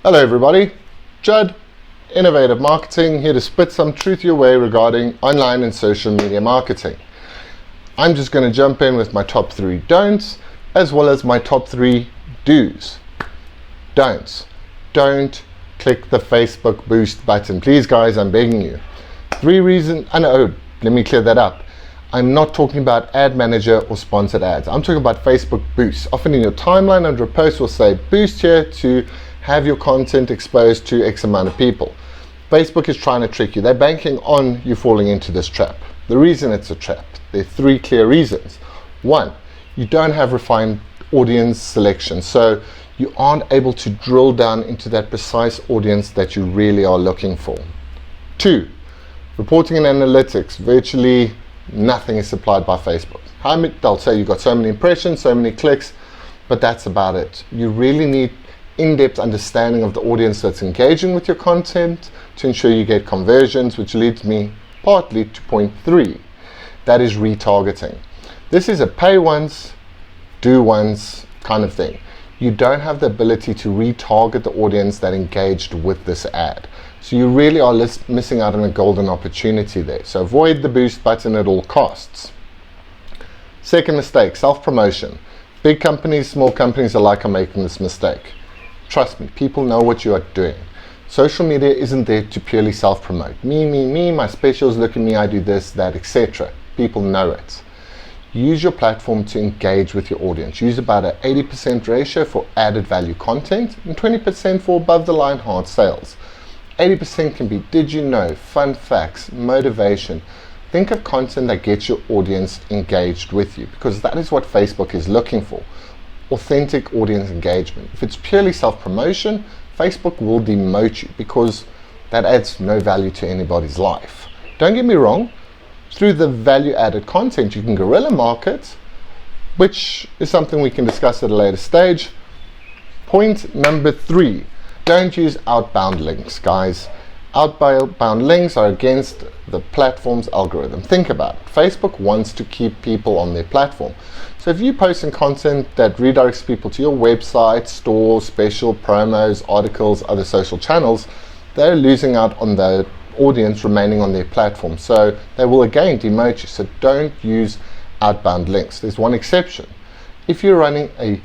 Hello everybody, Judd, Innovative Marketing, here to spit some truth your way regarding online and social media marketing. I'm just going to jump in with my top 3 don'ts as well as my top 3 do's. Don'ts. Don't click the Facebook boost button. Please guys, I'm begging you. 3 reasons, let me clear that up. I'm not talking about ad manager or sponsored ads. I'm talking about Facebook boost. Often in your timeline under a post will say boost here to have your content exposed to X amount of people. Facebook is trying to trick you. They're banking on you falling into this trap. The reason it's a trap, there are 3 clear reasons. 1, you don't have refined audience selection, so you aren't able to drill down into that precise audience that you really are looking for. 2, reporting and analytics, virtually nothing is supplied by Facebook. They'll say you got so many impressions, so many clicks, but that's about it. You really need in-depth understanding of the audience that's engaging with your content to ensure you get conversions, which leads me partly to point 3. That is retargeting. This is a pay once, do once kind of thing. You don't have the ability to retarget the audience that engaged with this ad. So you really are missing out on a golden opportunity there. So avoid the boost button at all costs. Second mistake, self-promotion. Big companies, small companies alike are making this mistake. Trust me, people know what you are doing. Social media isn't there to purely self-promote. Me, my specials, look at me, I do this, that, etc. People know it. Use your platform to engage with your audience. Use about an 80% ratio for added value content and 20% for above the line hard sales. 80% can be did you know, fun facts, motivation. Think of content that gets your audience engaged with you, because that is what Facebook is looking for. Authentic audience engagement. If it's purely self-promotion, Facebook will demote you because that adds no value to anybody's life. Don't get me wrong, through the value-added content you can guerrilla market, which is something we can discuss at a later stage. Point number 3, don't use outbound links, guys. Outbound links are against the platform's algorithm. Think about it. Facebook wants to keep people on their platform. So if you post content that redirects people to your website, store, special, promos, articles, other social channels, they're losing out on the audience remaining on their platform. So they will again demote you. So don't use outbound links. There's one exception. If you're running a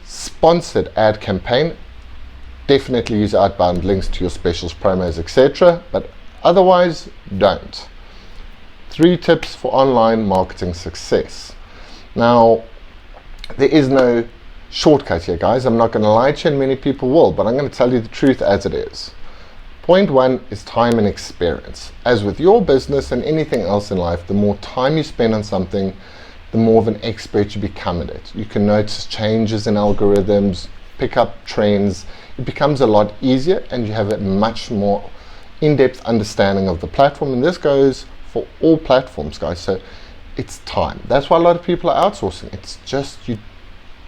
sponsored ad campaign, definitely use outbound links to your specials, promos, etc. But otherwise, don't. 3 tips for online marketing success. Now, there is no shortcut here, guys. I'm not going to lie to you, and many people will, but I'm going to tell you the truth as it is. Point 1 is time and experience. As with your business and anything else in life, the more time you spend on something, the more of an expert you become at it. You can notice changes in algorithms, pick up trends. It becomes a lot easier and you have a much more in-depth understanding of the platform, and this goes for all platforms, guys. So it's time. That's why a lot of people are outsourcing.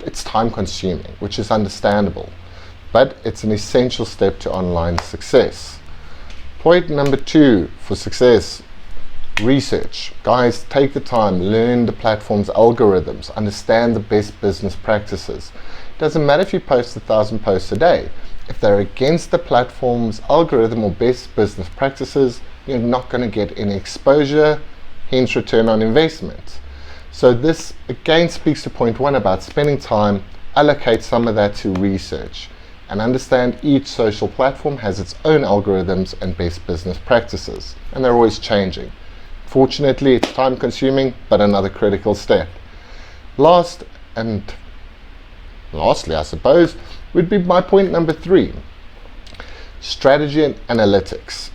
It's time consuming, which is understandable, but it's an essential step to online success. Point number 2 for success, research. Guys, take the time, learn the platform's algorithms, understand the best business practices. It doesn't matter if you post 1,000 posts a day. If they're against the platform's algorithm or best business practices, you're not going to get any exposure, hence return on investment. So this again speaks to point 1 about spending time. Allocate some of that to research and understand each social platform has its own algorithms and best business practices, and they're always changing. Fortunately, it's time consuming, but another critical step. Lastly, I suppose, would be my point number 3, strategy and analytics.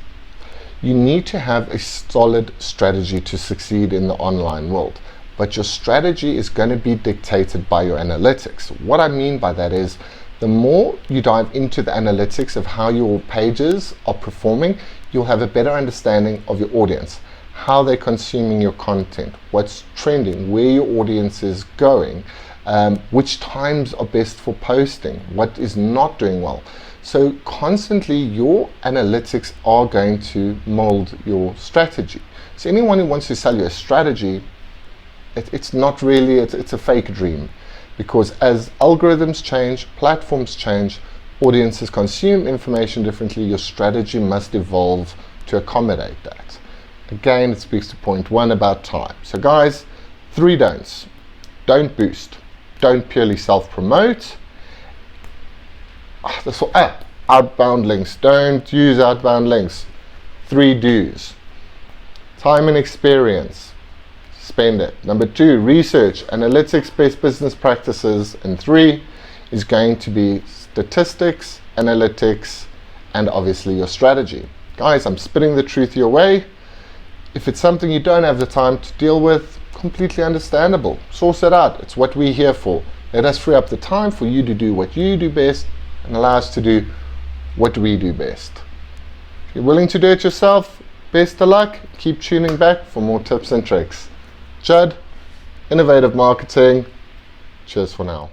You need to have a solid strategy to succeed in the online world, but your strategy is going to be dictated by your analytics. What I mean by that is, the more you dive into the analytics of how your pages are performing, you'll have a better understanding of your audience, how they're consuming your content, what's trending, where your audience is going, which times are best for posting, what is not doing well. So constantly your analytics are going to mold your strategy. So anyone who wants to sell you a strategy, it's not really, it's a fake dream. Because as algorithms change, platforms change, Audiences consume information differently. Your strategy must evolve to accommodate that. Again, it speaks to point 1 about time. So guys, 3 don'ts. Don't boost. Don't purely self-promote. Outbound links. Don't use outbound links. 3 do's. Time and experience. Spend it. Number 2, research, analytics-based business practices. And 3 is going to be statistics, analytics, and obviously your strategy. Guys, I'm spitting the truth your way. If it's something you don't have the time to deal with, completely understandable. Source it out. It's what we're here for. Let us free up the time for you to do what you do best and allow us to do what we do best. If you're willing to do it yourself, best of luck. Keep tuning back for more tips and tricks. Judd, Innovative Marketing. Cheers for now.